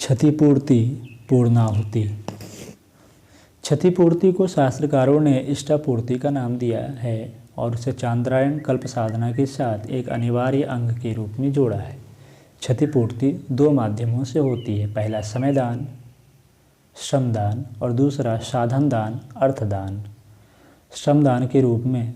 क्षतिपूर्ति, पूर्णाहुति। क्षतिपूर्ति को शास्त्रकारों ने इष्टापूर्ति का नाम दिया है और उसे चांद्रायण कल्प साधना के साथ एक अनिवार्य अंग के रूप में जोड़ा है। क्षतिपूर्ति दो माध्यमों से होती है, पहला समयदान, श्रमदान और दूसरा साधन दान, अर्थदान। श्रमदान के रूप में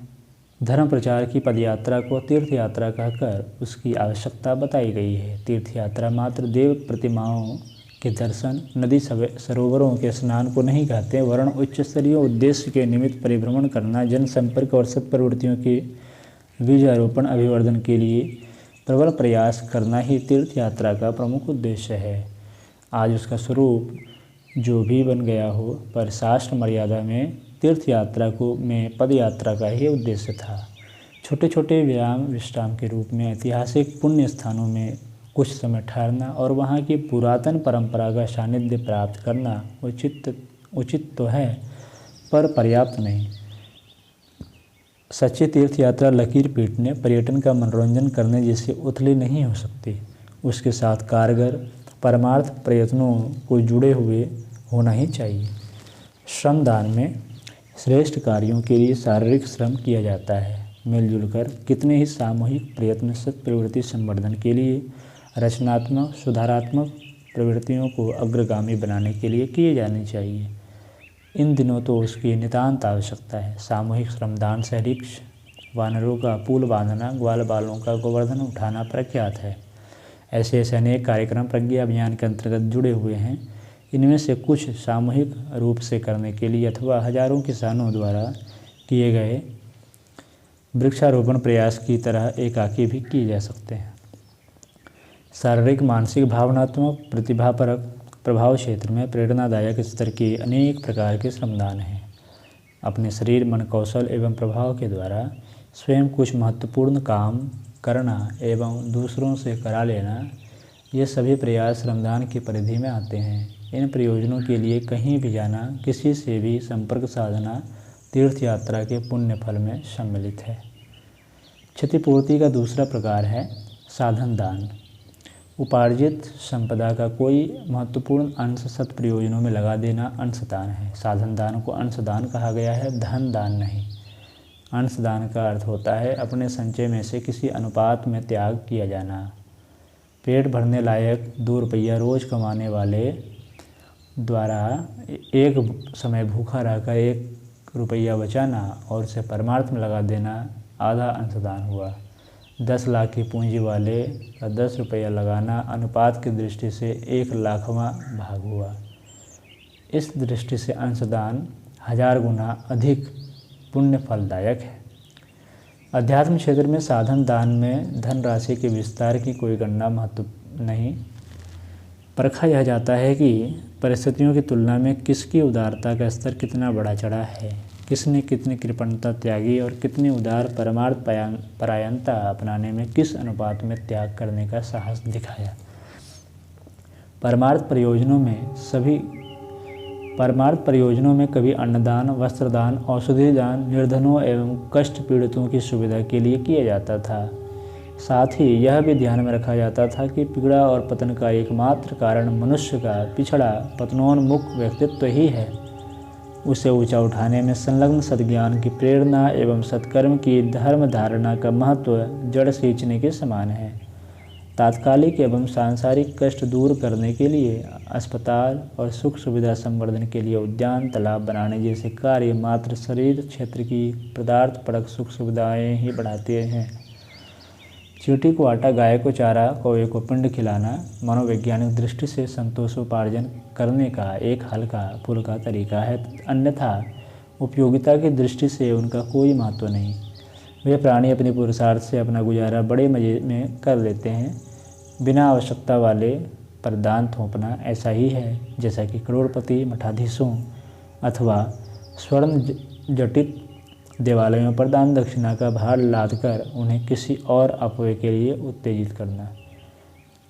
धर्म प्रचार की पदयात्रा को तीर्थ यात्रा कहकर उसकी आवश्यकता बताई गई है। तीर्थ यात्रा मात्र देव प्रतिमाओं के दर्शन, नदी सरोवरों के स्नान को नहीं कहते, वरन उच्च स्तरीय उद्देश्य के निमित्त परिभ्रमण करना, जनसंपर्क और सत्प्रवृत्तियों के बीजारोपण अभिवर्धन के लिए प्रबल प्रयास करना ही तीर्थ यात्रा का प्रमुख उद्देश्य है। आज उसका स्वरूप जो भी बन गया हो, पर शास्त्र मर्यादा में तीर्थ यात्रा में पद यात्रा का ही उद्देश्य था। छोटे छोटे विश्राम के रूप में ऐतिहासिक पुण्य स्थानों में कुछ समय ठहरना और वहाँ की पुरातन परंपरा का सानिध्य प्राप्त करना उचित तो है, पर पर्याप्त नहीं। सच्ची तीर्थ यात्रा लकीर पीटने, पर्यटन का मनोरंजन करने जैसी उथली नहीं हो सकती। उसके साथ कारगर परमार्थ प्रयत्नों को जुड़े हुए होना ही चाहिए। श्रमदान में श्रेष्ठ कार्यों के लिए शारीरिक श्रम किया जाता है। मिलजुल कर कितने ही सामूहिक प्रयत्न सत्प्रवृत्ति संवर्धन के लिए, रचनात्मक सुधारात्मक प्रवृत्तियों को अग्रगामी बनाने के लिए किए जाने चाहिए। इन दिनों तो उसकी नितांत आवश्यकता है। सामूहिक श्रमदान से रिक्ष वानरों का पुल बांधना, ग्वाल बालों का गोवर्धन उठाना प्रख्यात है। ऐसे अनेक कार्यक्रम प्रज्ञा अभियान के अंतर्गत जुड़े हुए हैं। इनमें से कुछ सामूहिक रूप से करने के लिए अथवा हजारों किसानों द्वारा किए गए वृक्षारोपण प्रयास की तरह एकाकी भी किए जा सकते हैं। शारीरिक, मानसिक, भावनात्मक, प्रतिभापरक प्रभाव क्षेत्र में प्रेरणादायक स्तर के अनेक प्रकार के श्रमदान हैं। अपने शरीर, मन, कौशल एवं प्रभाव के द्वारा स्वयं कुछ महत्वपूर्ण काम करना एवं दूसरों से करा लेना, ये सभी प्रयास श्रमदान की परिधि में आते हैं। इन प्रयोजनों के लिए कहीं भी जाना, किसी से भी संपर्क साधना तीर्थ यात्रा के पुण्य फल में सम्मिलित है। क्षतिपूर्ति का दूसरा प्रकार है साधन दान। उपार्जित संपदा का कोई महत्वपूर्ण अंश सत्प्रयोजनों में लगा देना अंशदान है। साधन दान को अंशदान कहा गया है, धन दान नहीं। अंशदान का अर्थ होता है अपने संचय में से किसी अनुपात में त्याग किया जाना। पेट भरने लायक 2 रुपया रोज़ कमाने वाले द्वारा एक समय भूखा रहकर 1 रुपया बचाना और उसे परमार्थ में लगा देना आधा अंशदान हुआ। 10 लाख की पूंजी वाले का 10 रुपया लगाना अनुपात की दृष्टि से 1,00,000वां भाग हुआ। इस दृष्टि से अंशदान 1000 गुना अधिक पुण्य फलदायक है। अध्यात्म क्षेत्र में साधन दान में धनराशि के विस्तार की कोई गणना महत्व नहीं। परखा यह जाता है कि परिस्थितियों की तुलना में किसकी उदारता का स्तर कितना बढ़ा चढ़ा है, किसने कितनी कृपणता त्यागी और कितनी उदार परमार्थ परायणता अपनाने में किस अनुपात में त्याग करने का साहस दिखाया। परमार्थ प्रयोजनों में कभी अन्नदान, वस्त्रदान, औषधि दान निर्धनों एवं कष्ट पीड़ितों की सुविधा के लिए किया जाता था। साथ ही यह भी ध्यान में रखा जाता था कि पीड़ा और पतन का एकमात्र कारण मनुष्य का पिछड़ा पतनोन्मुख व्यक्तित्व ही है। उसे ऊंचा उठाने में संलग्न सद्ज्ञान की प्रेरणा एवं सत्कर्म की धर्म धारणा का महत्व जड़ सींचने के समान है। तात्कालिक एवं सांसारिक कष्ट दूर करने के लिए अस्पताल और सुख सुविधा संवर्धन के लिए उद्यान, तालाब बनाने जैसे कार्य मात्र शरीर क्षेत्र की पदार्थ परक सुख सुविधाएं ही बढ़ाते हैं। चींटी को आटा, गाय को चारा, कौवे को पिंड खिलाना मनोवैज्ञानिक दृष्टि से संतोषोपार्जन करने का एक हल्का फुल्का तरीका है, अन्यथा उपयोगिता की दृष्टि से उनका कोई महत्व नहीं। वे प्राणी अपने पुरुषार्थ से अपना गुजारा बड़े मज़े में कर लेते हैं। बिना आवश्यकता वाले पर दान थोपना ऐसा ही है जैसा कि करोड़पति मठाधीशों अथवा स्वर्ण जटित देवालयों पर दान दक्षिणा का भार लादकर उन्हें किसी और अपव्यय के लिए उत्तेजित करना।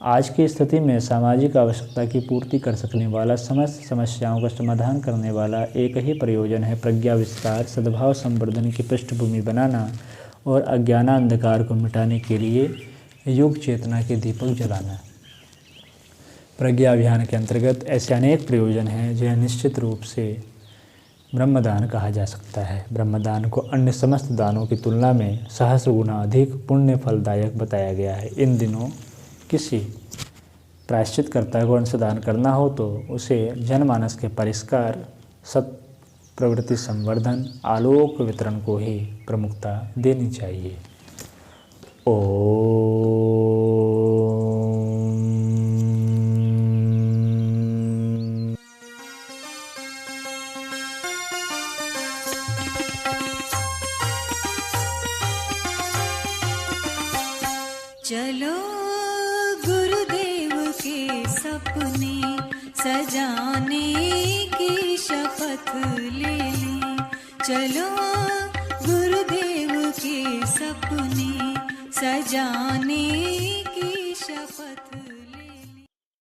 आज की स्थिति में सामाजिक आवश्यकता की पूर्ति कर सकने वाला, समस्त समस्याओं का समाधान करने वाला एक ही प्रयोजन है प्रज्ञा विस्तार, सद्भाव संवर्धन की पृष्ठभूमि बनाना और अज्ञानांधकार को मिटाने के लिए युग चेतना के दीपक जलाना। प्रज्ञा अभियान के अंतर्गत ऐसे अनेक प्रयोजन हैं जिन्हें निश्चित रूप से ब्रह्मदान कहा जा सकता है। ब्रह्मदान को अन्य समस्त दानों की तुलना में सहस्र गुना अधिक पुण्य फलदायक बताया गया है। इन दिनों किसी प्रायश्चितकर्ता को अंशदान करना हो तो उसे जनमानस के परिष्कार, सत प्रवृत्ति संवर्धन, आलोक वितरण को ही प्रमुखता देनी चाहिए। चलो गुरुदेव के सपने सजाने की शपथ ले ली। चलो गुरुदेव के सपने सजाने की शपथ